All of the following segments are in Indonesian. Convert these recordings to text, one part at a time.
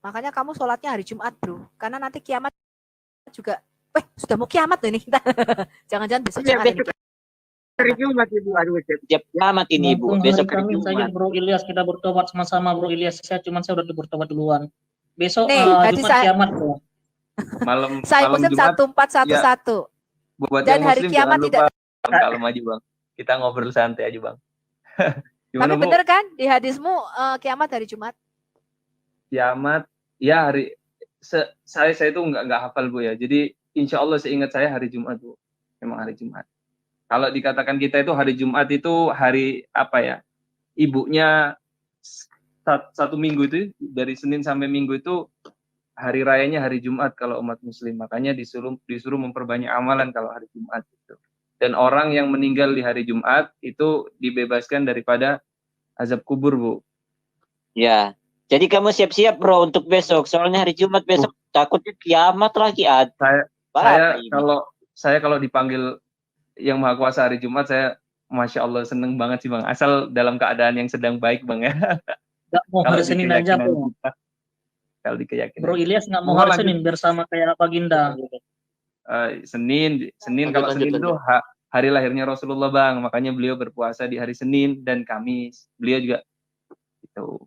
Makanya kamu sholatnya hari Jumat, bro. Karena nanti kiamat juga, sudah mau kiamat loh ini kita. Jangan-jangan besok Jumat ini. Hari Jumat Ibu, aduh Tiap kiamat ini Ibu, besok hari Kamis saja Jumat. Bro Ilyas, kita bertobat sama-sama Bro Ilyas. Saya udah bertobat duluan. Besok Nih, Jumat kiamat Bro. Malam Sahih Muslim Jumat 1411. buat Dan yang hari Muslim kiamat jangan lupa kalem aja Bang. Kita ngobrol santai aja Bang. Tapi bener kan di hadismu kiamat hari Jumat? Kiamat ya hari saya itu nggak hafal Bu ya. Jadi insya Allah seingat saya hari Jumat Bu. Memang hari Jumat. Kalau dikatakan kita itu hari Jumat itu hari apa ya? Ibunya satu minggu itu dari Senin sampai Minggu itu hari rayanya hari Jumat kalau umat Muslim. Makanya disuruh memperbanyak amalan kalau hari Jumat itu. Dan orang yang meninggal di hari Jumat itu dibebaskan daripada azab kubur Bu. Ya. Jadi kamu siap-siap Bro untuk besok. Soalnya hari Jumat besok takutnya kiamat lagi. Saya kalau dipanggil yang Maha Kuasa hari Jumat, saya Masya Allah seneng banget sih Bang. Asal dalam keadaan yang sedang baik Bang ya. Gak mau hari Senin aja Bro. Kalau di keyakinan. Bro Ilyas nggak mau hari Senin bersama kayak Baginda. Senin kalau Senin itu hari lahirnya Rasulullah Bang. Makanya beliau berpuasa di hari Senin dan Kamis. Beliau juga itu.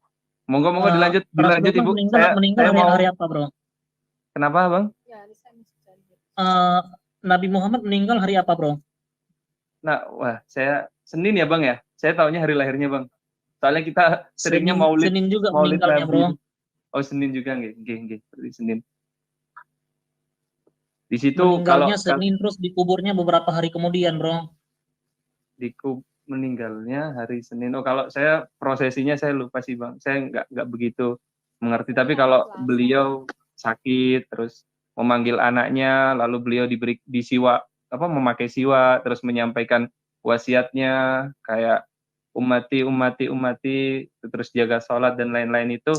Monggo dilanjut Ibu. Meninggal hari apa Bro? Kenapa Bang? Nabi Muhammad meninggal hari apa Bro? Nah, saya Senin ya Bang ya. Saya taunya hari lahirnya Bang. Soalnya kita seringnya maulid. Senin juga meninggalnya Bro. Oh Senin juga nggih. Senin. Di situ meninggalnya Senin terus dikuburnya beberapa hari kemudian Bro. Meninggalnya hari Senin. Oh kalau saya prosesinya saya lupa sih Bang. Saya nggak begitu mengerti. Tapi kalau beliau sakit terus memanggil anaknya, lalu beliau memakai siwa, terus menyampaikan wasiatnya kayak umati, terus jaga sholat dan lain-lain itu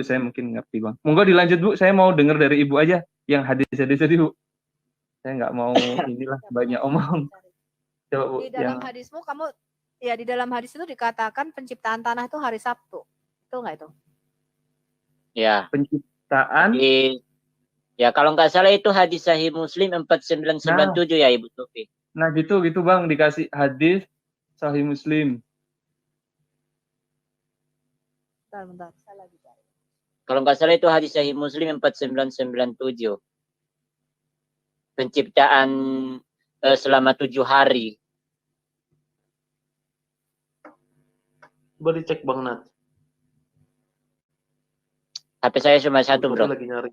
saya mungkin ngerti Bang. Monggo dilanjut Bu. Saya mau dengar dari Ibu aja yang hadis-hadis tadi Bu. Saya nggak mau inilah banyak omong. Coba, Bu, di dalam hadismu di dalam hadis itu dikatakan penciptaan tanah itu hari Sabtu. Itu enggak itu? Ya. Penciptaan. Ya kalau nggak salah itu hadis Sahih Muslim 4997 ya Ibu Sofi. Nah gitu Bang, dikasih hadis Sahih Muslim. Bentar, saya lagi cari. Kalau nggak salah itu hadis Sahih Muslim 4997. Penciptaan selama 7 hari. Coba dicek Bang Nat. HP saya cuma satu Bro. Lagi nyari.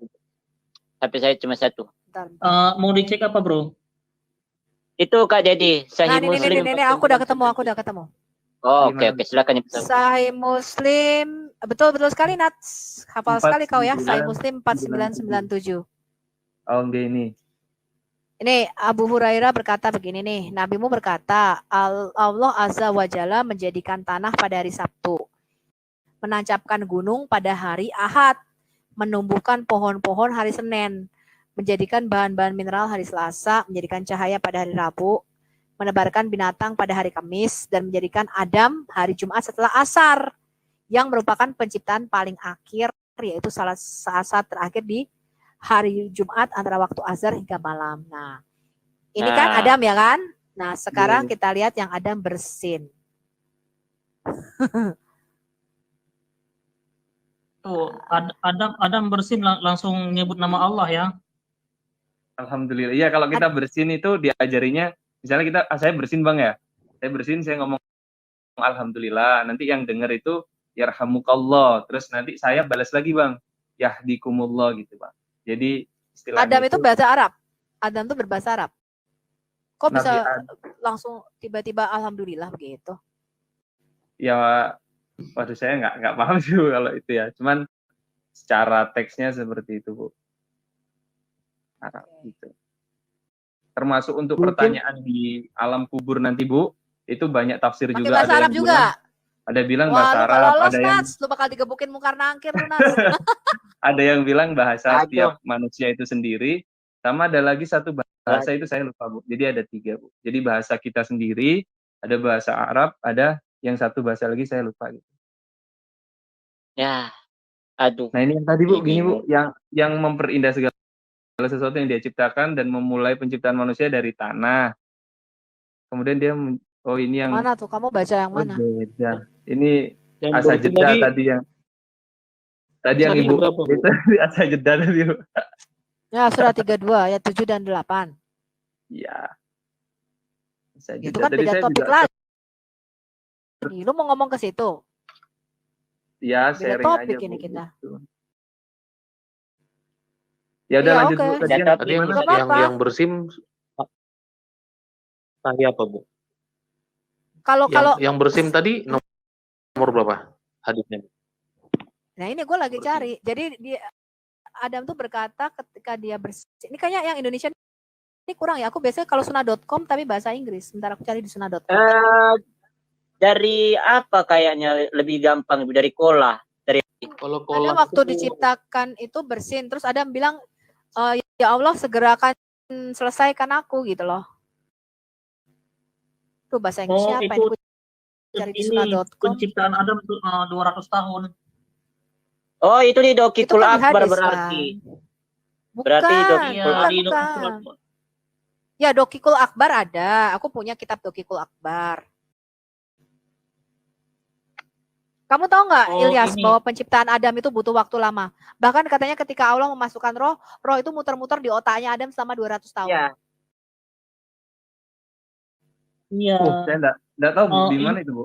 HP saya cuma satu. Mau dicek apa Bro? Itu Kak Dedi, Sahih Muslim. Ini aku udah ketemu. Oh, oke, silakan. Sahih Muslim, betul sekali Nat. Hafal sekali kau ya, Sahih Muslim 4997. Oh, ini. Ini Abu Hurairah berkata begini nih, Nabimu berkata, Allah Azza wa Jalla menjadikan tanah pada hari Sabtu, menancapkan gunung pada hari Ahad, menumbuhkan pohon-pohon hari Senin, menjadikan bahan-bahan mineral hari Selasa, menjadikan cahaya pada hari Rabu, menebarkan binatang pada hari Kamis, dan menjadikan Adam hari Jumat setelah asar, yang merupakan penciptaan paling akhir, yaitu saat terakhir di hari Jumat antara waktu azhar hingga malam. Nah, ini kan Adam ya kan? Nah, sekarang kita lihat yang Adam bersin. Tuh, Adam bersin langsung nyebut nama Allah ya. Alhamdulillah. Iya, kalau kita bersin itu diajarinya, misalnya saya bersin Bang ya. Saya bersin, saya ngomong alhamdulillah. Nanti yang dengar itu yarhamukallah. Terus nanti saya balas lagi Bang, yahdikumullah gitu Bang. Jadi istilahnya Adam itu bahasa Arab. Adam itu berbahasa Arab. Kok bisa langsung tiba-tiba alhamdulillah begitu? Ya, waduh saya nggak paham sih kalau itu ya. Cuman secara teksnya seperti itu Bu. Arab gitu. Termasuk untuk pertanyaan di alam kubur nanti Bu, itu banyak tafsir pakai juga. Bahasa Arab juga. Ada bilang bahasa Arab, ada yang lu bakal digebukin mungkar nangkir lu Nats. Ada yang bilang bahasa tiap manusia itu sendiri, sama ada lagi satu bahasa itu saya lupa Bu. Jadi ada 3 Bu. Jadi bahasa kita sendiri, ada bahasa Arab, ada yang satu bahasa lagi saya lupa gitu. Ya. Aduh. Nah, ini yang tadi Bu, Ini, gini Bu, Bu. yang memperindah segala sesuatu yang dia ciptakan dan memulai penciptaan manusia dari tanah. Kemudian dia ini yang Mana tuh? Kamu baca yang mana? beda. Ini Yang asa berarti jeda tadi yang tadi Ibu berapa, Bu? itu asa jeda tadi Bu. Ya, surah 32 ayat 7 dan 8. Iya. Asa Itu jeda. kan Tadi beda saya topik juga lagi. Lu mau ngomong ke situ? ya Beda sharing topik aja ini Bu. kita. Gitu. Ya udah Iya, lanjut oke. Bu. Tadi Beda Tadi yang Nggak apa-apa. yang bersim tadi apa, Bu? Kalau Yang bersim tadi nomor berapa hadisnya? nah ini gue lagi Bersim. cari. Jadi dia Adam tuh berkata ketika dia bersih. Ini kayaknya yang Indonesia ini kurang ya. Aku biasanya kalau sunah.com tapi bahasa Inggris. Sebentar aku cari di sunah.com. Dari apa kayaknya lebih gampang Ibu? Dari kolah. Kalau Ada kolah waktu itu diciptakan itu bersin. Terus Adam bilang, ya Allah segerakan selesaikan aku gitu loh. Tuh bahasa Inggrisnya apa itu ini? Gue cari di ini sunah.com. penciptaan Adam itu 200 tahun. Oh, itu di Itu Dokikul kan di Akbar hadis berarti. kan. Berarti Bukan, Dokikul bukan, Iya, di bukan. Ya Dokikul Akbar ada. Aku punya kitab Dokikul Akbar. Kamu tahu nggak, Oh, Ilyas, ini. bahwa penciptaan Adam itu butuh waktu lama. Bahkan katanya ketika Allah memasukkan roh itu muter-muter di otaknya Adam selama 200 tahun. Iya. Iya. saya enggak tahu Bu, Oh, di mana itu Bu?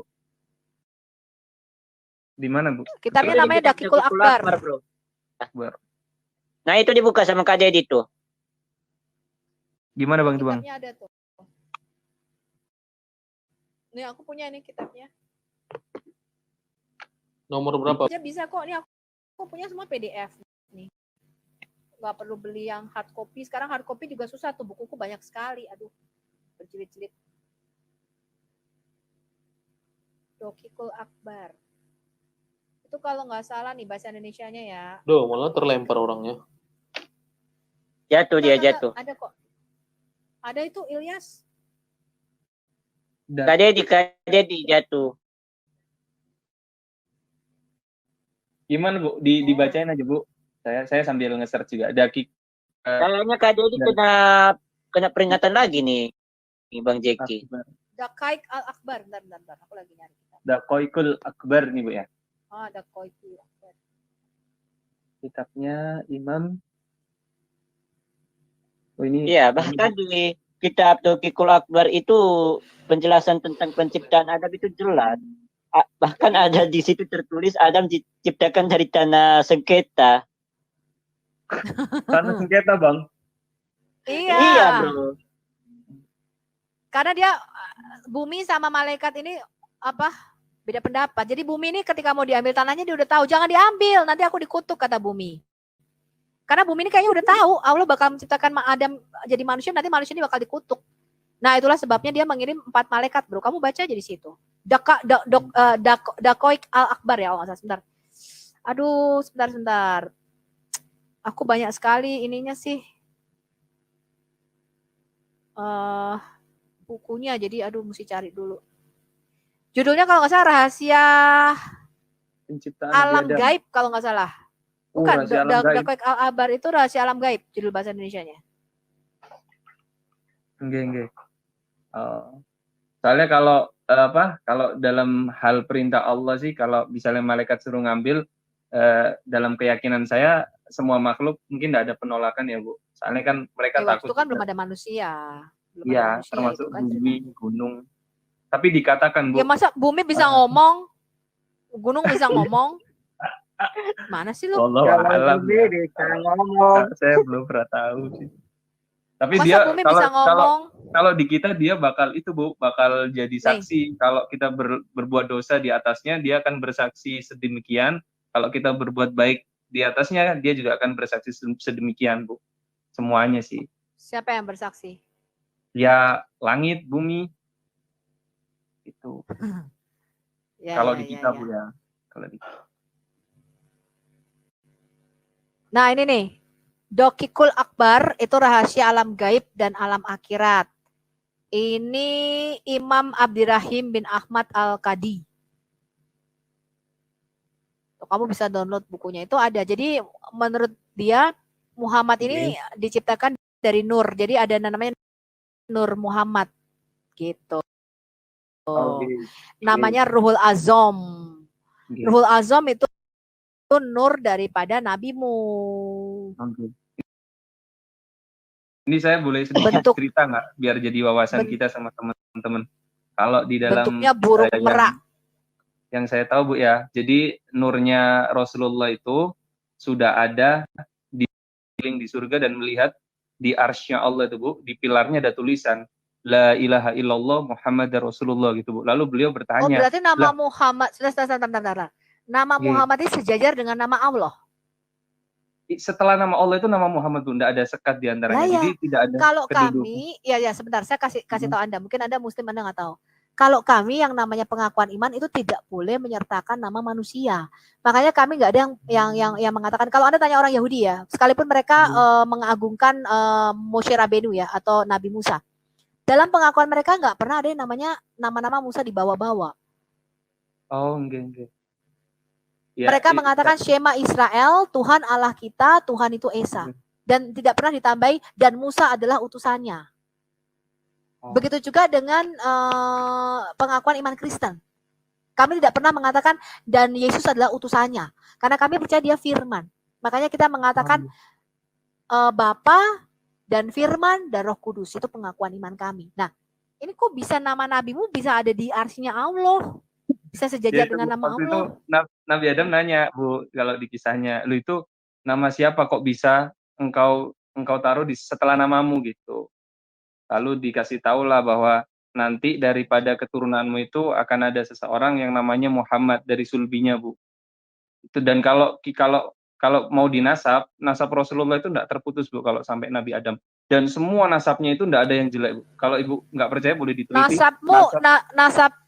Di mana Bu? Kitabnya Itu di namanya kitab Dakikul Dokikul Akbar. Bro. Akbar. Nah, itu dibuka sama Kak Dedi tuh. Gimana Bang itu Bang? Kitabnya ada tuh. Nih aku punya ini kitabnya. nomor berapa? Bisa kok. Ini aku punya semua PDF nih. Gak perlu beli yang hard copy. Sekarang hard copy juga susah tuh. Bukuku banyak sekali. Aduh, berjilid-jilid. Dokikul Akbar. Itu kalau nggak salah nih bahasa Indonesianya ya. Duh, malah terlempar orangnya. Jatuh dia Enggak, jatuh. ada kok. Ada itu Ilyas. Kak Dedi jatuh. Gimana Bu? Dibacain aja Bu. Saya sambil nge-search juga. Kayaknya Kak Dedi kena peringatan lagi nih Bang Jeki. Dakaik Al-Akbar. Bentar. Aku lagi nyari kitab. Dakoikul Akbar nih Bu ya. Dakaikul Akbar. Kitabnya Imam. Oh ini. Iya, bahkan di kitab Dokikul Akbar itu penjelasan tentang penciptaan Adam itu jelas. Bahkan ada di situ tertulis Adam diciptakan dari tanah sengketa. Tanah sengketa Bang. Iya, Bro. Karena dia bumi sama malaikat ini beda pendapat. Jadi bumi ini ketika mau diambil tanahnya dia udah tahu jangan diambil, nanti aku dikutuk kata bumi. Karena bumi ini kayaknya udah tahu Allah bakal menciptakan Adam jadi manusia, nanti manusia ini bakal dikutuk. Nah itulah sebabnya dia mengirim 4 malaikat Bro. Kamu baca aja di situ. Dakoik Al-Akbar ya Allah. Sebentar. Aduh sebentar. Aku banyak sekali ininya sih. Bukunya jadi mesti cari dulu. Judulnya kalau nggak salah rahasia Penciptaan alam Adam. gaib kalau nggak salah. Bukan, Rahasia alam gaib. Dakoik Al-Akbar itu rahasia alam gaib judul bahasa Indonesianya. Enggak. Soalnya kalau dalam hal perintah Allah sih, kalau misalnya malaikat suruh ngambil, dalam keyakinan saya semua makhluk mungkin tidak ada penolakan ya Bu. Soalnya kan mereka takut. Itu kan belum ada manusia. Iya, termasuk kan bumi, gunung. Tapi dikatakan Bu. Ya masa bumi bisa ngomong, gunung bisa ngomong? Mana sih lu? Allah alam. Bisa ngomong. Saya belum pernah tahu sih. Tapi Masa dia bumi bisa ngomong? kalau di kita dia bakal jadi saksi. Kalau kita berbuat dosa di atasnya, dia akan bersaksi sedemikian. Kalau kita berbuat baik di atasnya, dia juga akan bersaksi sedemikian Bu. Semuanya sih. Siapa yang bersaksi? Ya langit, bumi. Itu. Kalau di kita Bu ya. Kalau di kita. Nah ini nih, Dokikul Akbar itu rahasia alam gaib dan alam akhirat. Ini Imam Abdirrahim bin Ahmad Al-Qadi. Kamu bisa download bukunya, itu ada. Jadi menurut dia Muhammad ini diciptakan dari nur. Jadi ada namanya Nur Muhammad gitu. Namanya Ruhul Azam. Ruhul Azam itu nur daripada nabimu. Ini saya boleh sedikit cerita nggak, biar jadi wawasan kita sama teman-teman. Kalau di dalam bentuknya burung merak. Yang saya tahu Bu ya, jadi nurnya Rasulullah itu sudah ada di surga dan melihat di arsy-nya Allah itu Bu, di pilarnya ada tulisan La ilaha illallah Muhammad Rasulullah gitu Bu. Lalu beliau bertanya. Oh berarti nama Muhammad, sebentar. Nama Muhammad ini sejajar dengan nama Allah. Setelah nama Allah itu nama Muhammad Bu, tidak ada sekat di antaranya. Jadi tidak ada. Kalau kami, ya sebentar, saya kasih tahu Anda. Mungkin Anda Muslim, Anda nggak tahu. Kalau kami yang namanya pengakuan iman itu tidak boleh menyertakan nama manusia. Makanya kami nggak ada yang mengatakan. Kalau Anda tanya orang Yahudi ya, sekalipun mereka mengagungkan Moshe Rabenu ya atau Nabi Musa, dalam pengakuan mereka nggak pernah ada yang namanya nama-nama Musa dibawa-bawa. Oh, enggak. Ya, mereka mengatakan Shema Israel, Tuhan Allah kita, Tuhan itu Esa. Dan tidak pernah ditambahi dan Musa adalah utusannya. Begitu juga dengan pengakuan iman Kristen. Kami tidak pernah mengatakan dan Yesus adalah utusannya. Karena kami percaya dia firman. Makanya kita mengatakan Bapa dan firman dan Roh Kudus. Itu pengakuan iman kami. Nah, ini kok bisa nama nabimu bisa ada di arsy-nya Allah? Bisa sejajar dengan nama Allah. Itu Nabi Adam nanya, Bu, kalau di kisahnya, lu itu nama siapa kok bisa engkau taruh di setelah namamu gitu. Lalu dikasih tahulah bahwa nanti daripada keturunanmu itu akan ada seseorang yang namanya Muhammad dari sulbinya, Bu. Itu dan kalau mau dinasab, nasab Rasulullah itu tidak terputus, Bu, kalau sampai Nabi Adam. Dan semua nasabnya itu tidak ada yang jelek, Bu. Kalau Ibu nggak percaya boleh diteliti.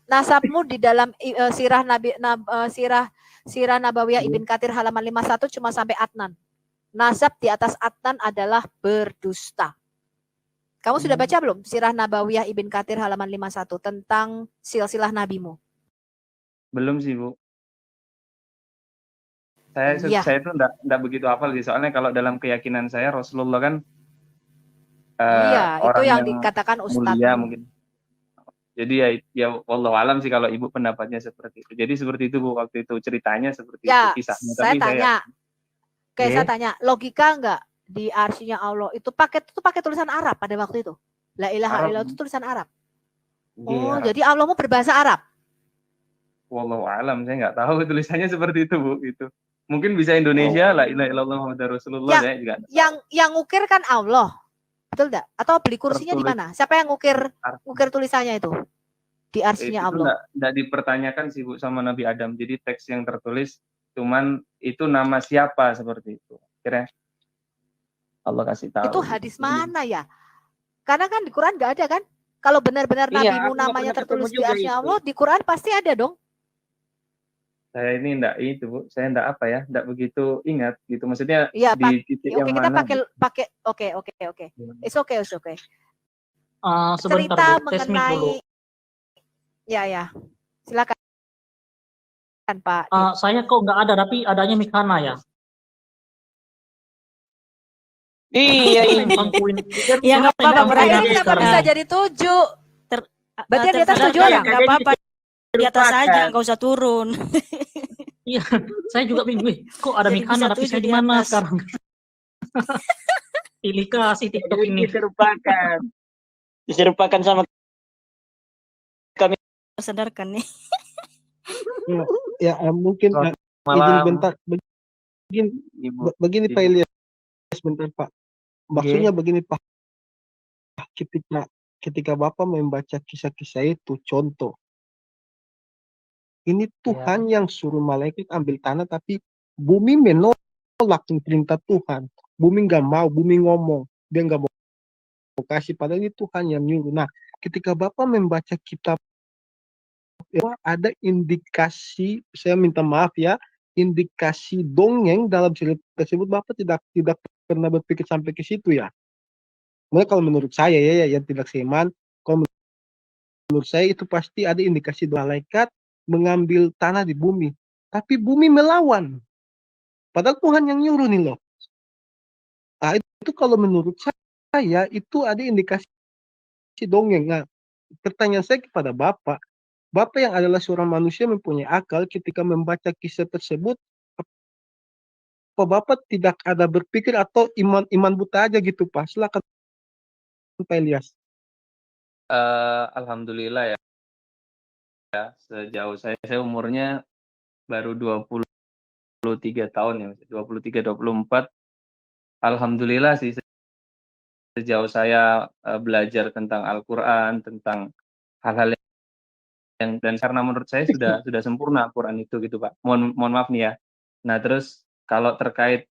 Nasabmu di dalam sirah Nabawiyah Ibn Katsir halaman 51 cuma sampai Adnan. Nasab di atas Adnan adalah berdusta. Kamu sudah baca belum sirah Nabawiyah Ibn Katsir halaman 51 tentang silsilah nabimu? Belum sih, Bu. Saya itu enggak begitu hafal sih, soalnya kalau dalam keyakinan saya Rasulullah kan itu yang dikatakan ustadz mulia mungkin. Jadi ya wallahu alam sih kalau Ibu pendapatnya seperti itu. Jadi seperti itu Bu, waktu itu ceritanya seperti itu kisahnya. Saya tanya, logika enggak di arsy-nya Allah itu pakai tulisan Arab pada waktu itu? La ilaha illallah itu tulisan Arab. Oh, Arab. Jadi Allahmu berbahasa Arab. Wallahu alam, saya nggak tahu tulisannya seperti itu Bu, itu. Mungkin bisa Indonesia, la ilaha illallah Muhammadur Rasulullah saya juga. Yang ngukir kan Allah. Betul enggak? Atau beli kursinya di mana? Siapa yang ngukir tulisannya itu? Di arsy-nya Allah. Enggak dipertanyakan sih Bu sama Nabi Adam. Jadi teks yang tertulis cuman itu nama siapa seperti itu. Kira Allah kasih tahu. Itu hadis mana ya? Karena kan di Quran enggak ada kan? Kalau benar-benar nabimu namanya tertulis di arsy-nya Allah, di Quran pasti ada dong. Saya ini enggak itu Bu, saya enggak enggak begitu ingat gitu. Maksudnya ya, di titik yang kita mana. pakai oke. It's okay. Sebentar, cerita Bu, mengenai ya. Silakan Pak. Saya kok nggak ada, tapi adanya Mikana ya. Iya. Ya nggak apa-apa, berarti kenapa bisa jadi 7? Berarti di atas 7 orang. Nggak apa-apa, di atas aja, nggak usah turun. Iya, saya juga bingung. Kok ada Mikana, tapi saya di mana sekarang? Pilih kasih TikTok ini. Diserupakan sama kami. Sadarkan nih. Ya mungkin izin bentar. Begini Pak Ilyas, bentar Pak. Maksudnya begini Pak. Ketika Bapak membaca kisah-kisah itu, contoh. Ini Tuhan yang suruh malaikat ambil tanah, tapi bumi menolak perintah Tuhan. Bumi nggak mau, bumi ngomong. Dia nggak mau kasih, padahal ini Tuhan yang nyuruh. Nah, ketika Bapak membaca kitab, ada indikasi, saya minta maaf ya, indikasi dongeng dalam cerita tersebut. Bapak tidak pernah berpikir sampai ke situ ya. Mulai kalau menurut saya ya, yang tidak seiman, kalau menurut saya itu pasti ada indikasi malaikat mengambil tanah di bumi. tapi bumi melawan. Padahal Tuhan yang nyuruh nih loh. Nah, itu kalau menurut saya itu ada indikasi dongeng. Nah, pertanyaan saya kepada Bapak, Bapak yang adalah seorang manusia mempunyai akal ketika membaca kisah tersebut, apa Bapak tidak ada berpikir atau iman buta aja gitu Pak? Silakan Pak Ilyas. Alhamdulillah ya, sejauh saya umurnya baru 23 tahun ya, 23-24. Alhamdulillah sih sejauh saya belajar tentang Al-Quran, tentang hal-hal yang dan karena menurut saya sudah sempurna Al-Quran itu gitu Pak. Mohon maaf nih ya. Nah terus kalau terkait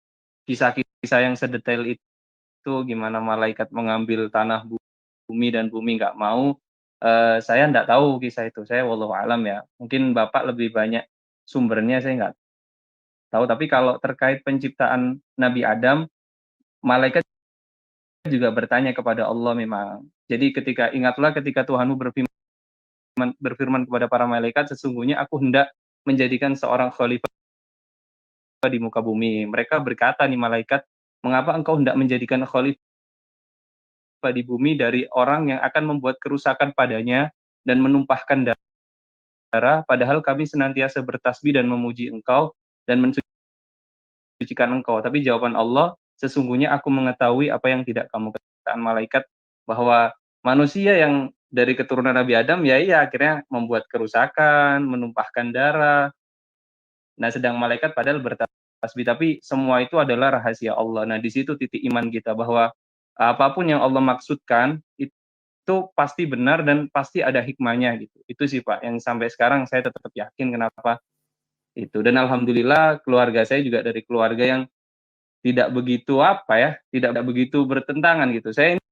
kisah-kisah yang sedetail itu gimana malaikat mengambil tanah bumi dan bumi nggak mau, saya nggak tahu kisah itu. Saya wallahu alam ya. Mungkin Bapak lebih banyak sumbernya, saya nggak tahu. Tapi kalau terkait penciptaan Nabi Adam, malaikat juga bertanya kepada Allah memang. Jadi ingatlah ketika Tuhanmu berfirman kepada para malaikat, sesungguhnya aku hendak menjadikan seorang khalifah di muka bumi. Mereka berkata nih malaikat, mengapa engkau hendak menjadikan khalifah di bumi dari orang yang akan membuat kerusakan padanya dan menumpahkan darah, padahal kami senantiasa bertasbih dan memuji engkau dan mensucikan engkau. Tapi jawaban Allah, sesungguhnya aku mengetahui apa yang tidak kamu katakan. Malaikat bahwa manusia yang dari keturunan Nabi Adam ya iya akhirnya membuat kerusakan, menumpahkan darah. Nah, sedang malaikat padahal bertasbih, tapi semua itu adalah rahasia Allah. Nah, di situ titik iman kita bahwa apapun yang Allah maksudkan itu pasti benar dan pasti ada hikmahnya gitu. Itu sih Pak yang sampai sekarang saya tetap yakin kenapa itu. Dan alhamdulillah keluarga saya juga dari keluarga yang tidak begitu tidak begitu bertentangan gitu. Saya ini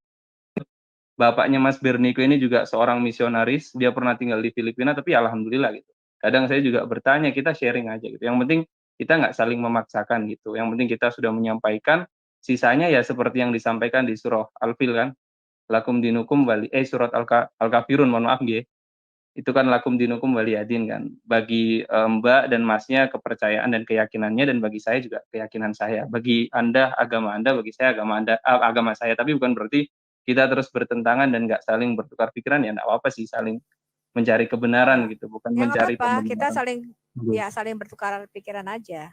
bapaknya Mas Berniko ini juga seorang misionaris, dia pernah tinggal di Filipina tapi alhamdulillah gitu. Kadang saya juga bertanya, kita sharing aja gitu. Yang penting kita nggak saling memaksakan gitu. Yang penting kita sudah menyampaikan, sisanya ya seperti yang disampaikan di surah Al-Fil kan. Lakum dinukum surat Al-Kafirun, mohon maaf nggih. Itu kan lakum dinukum waliyadin kan. Bagi Mbak dan Masnya kepercayaan dan keyakinannya, dan bagi saya juga keyakinan saya. Bagi Anda agama Anda, bagi saya agama saya. Tapi bukan berarti kita terus bertentangan dan nggak saling bertukar pikiran, ya nggak apa-apa sih, saling mencari kebenaran gitu, bukan Ya mencari apa, pembenaran. kita saling bertukar pikiran aja.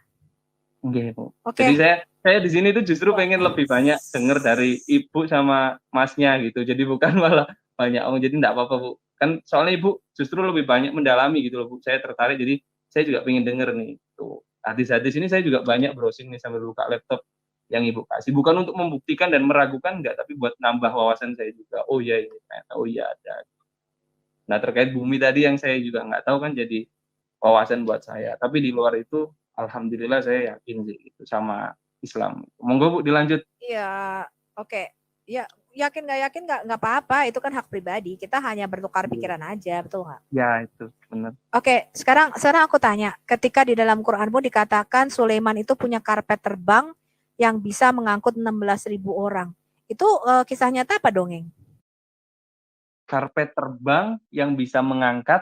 Oke, Bu. Oke. Jadi saya di sini tuh justru pengen lebih banyak dengar dari Ibu sama Masnya gitu. Jadi bukan malah banyak jadi enggak apa-apa, Bu. Kan soalnya Ibu justru lebih banyak mendalami gitu loh, Bu. Saya tertarik, jadi saya juga pengen denger nih. Tuh, hadis-hadis ini saya juga banyak browsing nih sambil buka laptop yang Ibu kasih. Bukan untuk membuktikan dan meragukan enggak, tapi buat nambah wawasan saya juga. Oh iya ini ternyata, oh iya ada. Nah, terkait bumi tadi yang saya juga nggak tahu kan jadi wawasan buat saya. Tapi di luar itu alhamdulillah saya yakin sih itu sama Islam. Monggo Bu dilanjut. Iya, oke. Ya, yakin nggak apa-apa, itu kan hak pribadi. Kita hanya bertukar pikiran aja, betul nggak? Ya, itu benar. Oke, sekarang aku tanya, ketika di dalam Quranmu dikatakan Sulaiman itu punya karpet terbang yang bisa mengangkut 16.000 orang. Itu kisah nyata apa dongeng? Karpet terbang yang bisa mengangkat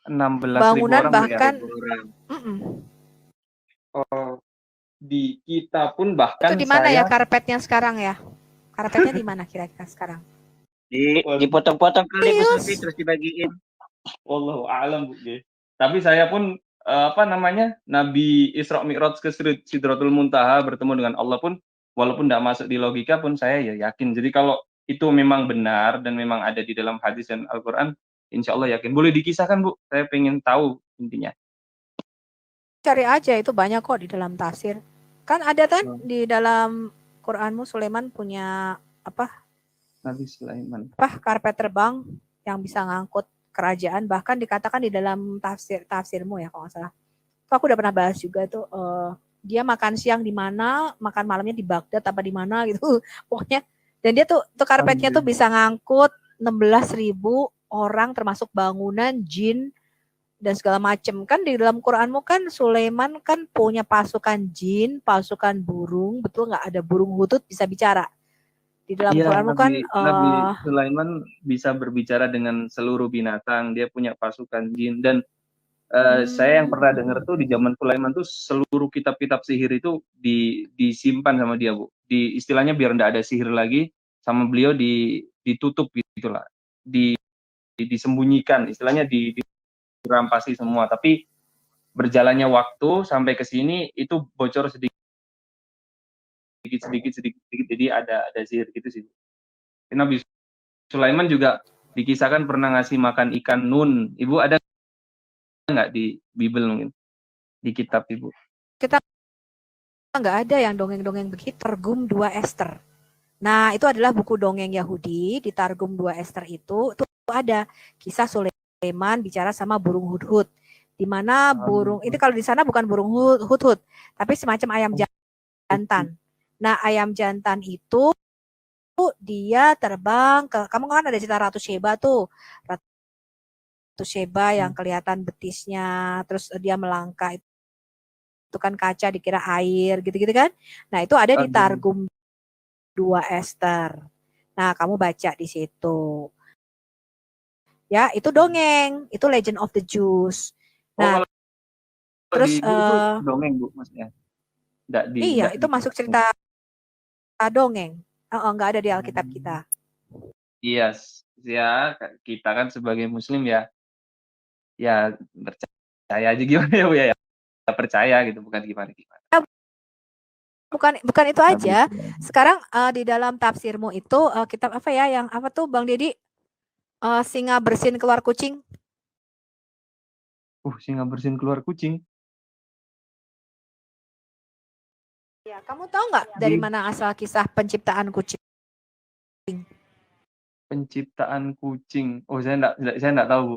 16.000 bangunan orang, bahkan di kita pun bahkan itu di mana saya, ya karpetnya sekarang ya? Karpetnya di mana kira-kira sekarang? Dipotong-potong kali Bu Sufi terus dibagiin. wallahu a'lam Bu. Tapi saya pun Nabi Isra Mi'raj ke Sidratul Muntaha bertemu dengan Allah pun walaupun tidak masuk di logika pun saya ya yakin. Jadi kalau itu memang benar dan memang ada di dalam hadis dan Al-Quran, insya Allah yakin. Boleh dikisahkan Bu? Saya pengen tahu intinya. Cari aja, itu banyak kok di dalam tafsir. Kan ada kan di dalam Quranmu Sulaiman punya apa? Nabi Sulaiman. Karpet terbang yang bisa ngangkut kerajaan, bahkan dikatakan di dalam tafsirmu ya kalau nggak salah. Aku udah pernah bahas juga tuh. Dia makan siang di mana, makan malamnya di Baghdad apa di mana gitu. Pokoknya. Dan dia tuh karpetnya tuh bisa ngangkut 16.000 orang termasuk bangunan, jin, dan segala macam. Kan di dalam Quranmu kan Sulaiman kan punya pasukan jin, pasukan burung, betul nggak? Ada burung hutut bisa bicara. Di dalam Quranmu kan Nabi Sulaiman bisa berbicara dengan seluruh binatang, dia punya pasukan jin, dan Saya yang pernah dengar tuh di zaman Sulaiman tuh seluruh kitab-kitab sihir itu disimpan sama dia, Bu. Di istilahnya biar nggak ada sihir lagi, sama beliau ditutup gitulah. Disembunyikan, istilahnya dirampasi semua. Tapi berjalannya waktu sampai ke sini itu bocor sedikit, jadi ada sihir gitu sih. Nabi Sulaiman juga dikisahkan pernah ngasih makan ikan nun. Ibu ada nggak di Bible mungkin? Di kitab Ibu? Kita nggak ada yang dongeng-dongeng begitu. Targum 2 Ester. Nah, itu adalah buku dongeng Yahudi. Di Targum 2 Ester itu ada kisah Sulaiman bicara sama burung hudhud. Di mana burung, ini kalau di sana bukan burung hudhud, tapi semacam ayam jantan. Nah, ayam jantan itu dia terbang ke, kamu kan ada cerita Ratu Sheba tuh. Ratu Sheba yang kelihatan betisnya, terus dia melangkah itu kan kaca dikira air gitu-gitu kan. Nah, itu ada di Targum 2 Ester. Nah, kamu baca di situ. Ya, itu dongeng, itu Legend of the Jews. Nah, terus dongeng, Bu, maksudnya. Iya, itu masuk cerita dongeng. Nggak ada di Alkitab kita. Iya, ya kita kan sebagai Muslim ya percaya aja gimana ya Bu ya, percaya gitu, bukan gimana. Bukan itu aja. Sekarang di dalam tafsirmu itu kitab apa ya yang apa tuh Bang Dedi? Singa bersin keluar kucing. Singa bersin keluar kucing. Ya, kamu tahu nggak dari mana asal kisah penciptaan kucing? Penciptaan kucing. Saya enggak tahu, Bu.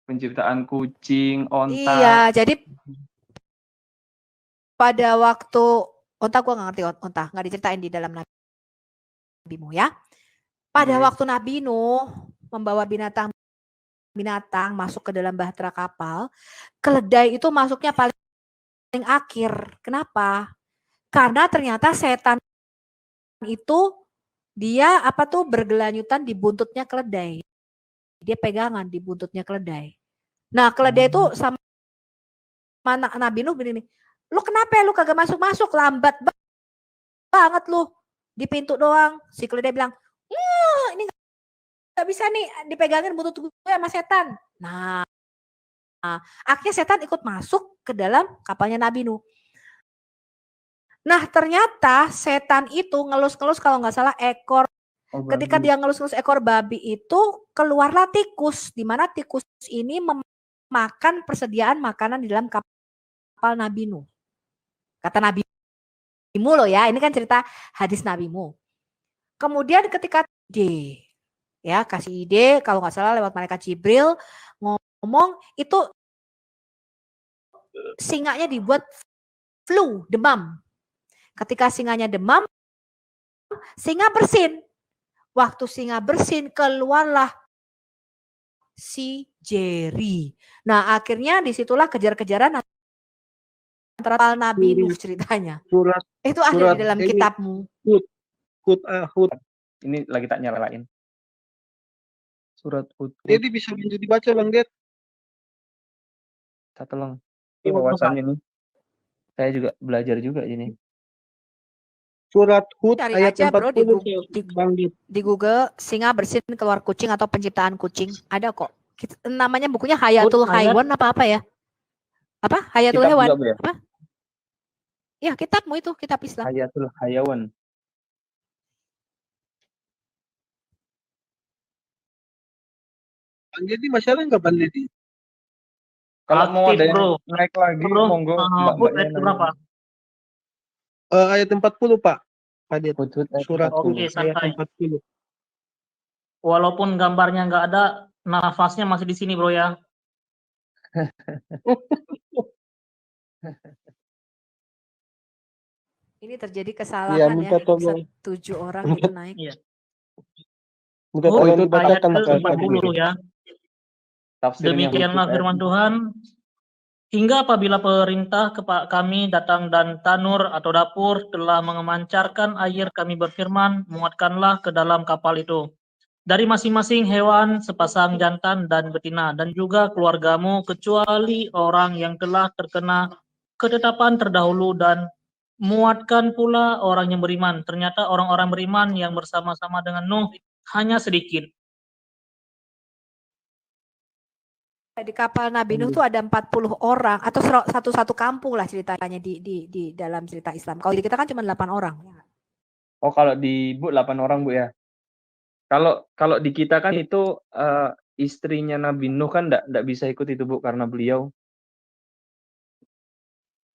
Penciptaan kucing, onta. Iya, jadi pada waktu onta, gua nggak ngerti onta, nggak diceritain di dalam Nabimu ya. Pada waktu Nabi Nuh membawa binatang masuk ke dalam bahtera kapal, keledai itu masuknya paling akhir. Kenapa? Karena ternyata setan itu dia bergelanyutan di buntutnya keledai. Dia pegangan di buntutnya keledai. Nah, keledai itu sama Nabi Nuh begini, lu kenapa ya lu kagak masuk-masuk, lambat banget lu di pintu doang. Si keledai bilang, ini nggak bisa nih dipegangin buntut gue sama setan. Nah, akhirnya setan ikut masuk ke dalam kapalnya Nabi Nuh. Nah, ternyata setan itu ngelus-ngelus kalau nggak salah ekor. Ketika dia ngelus-ngelus ekor babi itu keluarlah tikus, di mana tikus ini memakan persediaan makanan di dalam kapal Nabi Nuh. Kata Nabimu loh ya, ini kan cerita hadis Nabimu. Kemudian ketika kasih ide kalau nggak salah lewat malaikat Jibril ngomong itu singanya dibuat flu, demam. Ketika singanya demam, singa bersin. Waktu singa bersin keluarlah si Jerry. Nah, akhirnya disitulah kejar-kejaran antara Nabi Nuh ceritanya. Itu ada di dalam kitabmu. Hud. Ini lagi tak nyalain. Surat Hud. Jadi bisa lanjut dibaca Bang Det. Tolong. Ini wawasannya nih. Saya juga belajar juga ini. Surat Hud Cari ayat aja 40 bro Bang Det. di Google singa bersin keluar kucing atau penciptaan kucing. Ada kok. Namanya bukunya Hayatul Haiwan apa ya? Apa? Hayatul Kitab Hewan. juga, Bu, ya? Apa? Ya, kitabmu itu, kitab Islam. Hayatul Hayawan. Bang Dedi masalah nggak Bang Dedi? Kalau mau ada yang Bro. naik lagi, Bro, monggo. ayat berapa? Ayat 40 Pak. Hadir. Hud ayat Surat 40. Hud Oke, ayat santai. 40. Walaupun gambarnya nggak ada, nafasnya masih di sini, bro ya. Ini terjadi Iya, kesalahan minta ya. tolong. 7 orang itu naik. Iya. Minta Oh, tolong itu Ayat dibacakan Pak. ke-40 ya. Tafsirnya Demikianlah Hud firman Tuhan. Hingga apabila perintah kami datang dan tanur atau dapur telah mengemancarkan air, kami berfirman, muatkanlah ke dalam kapal itu. dari masing-masing hewan sepasang jantan dan betina, dan juga keluargamu, kecuali orang yang telah terkena ketetapan terdahulu, dan muatkan pula orang yang beriman. Ternyata orang-orang beriman yang bersama-sama dengan Nuh hanya sedikit. Di kapal Nabi Nuh tuh ada 40 orang atau satu kampung lah ceritanya di dalam cerita Islam. Kalau di kita kan cuma 8 orang. Oh, kalau di Bu 8 orang Bu ya. Kalau di kita kan itu istrinya Nabi Nuh kan enggak bisa ikut itu Bu karena beliau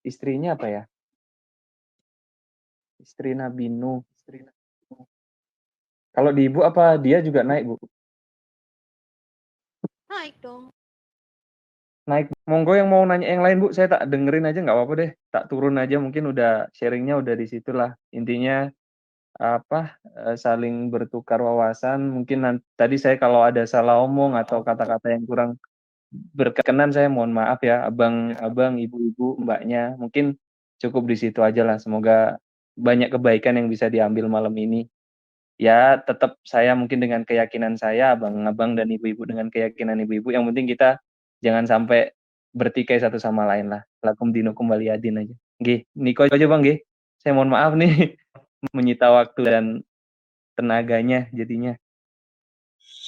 istrinya apa ya? Istri Nabi Nuh. Kalau di Ibu apa dia juga naik Bu? Naik dong. Naik. Monggo yang mau nanya yang lain Bu, saya tak dengerin aja nggak apa-apa deh. Tak turun aja mungkin udah sharingnya udah di situlah. Intinya saling bertukar wawasan. Mungkin tadi saya kalau ada salah omong atau kata-kata yang kurang berkenan saya mohon maaf ya, abang, ibu-ibu, mbaknya. Mungkin cukup di situ aja lah. Semoga banyak kebaikan yang bisa diambil malam ini. Ya, tetap saya mungkin dengan keyakinan saya, abang-abang dan ibu-ibu dengan keyakinan ibu-ibu. Yang penting kita jangan sampai bertikai satu sama lain lah. Lakum dinukum waliyadin aja. Nggih, niko aja Bang nggih. Saya mohon maaf nih menyita waktu dan tenaganya jadinya.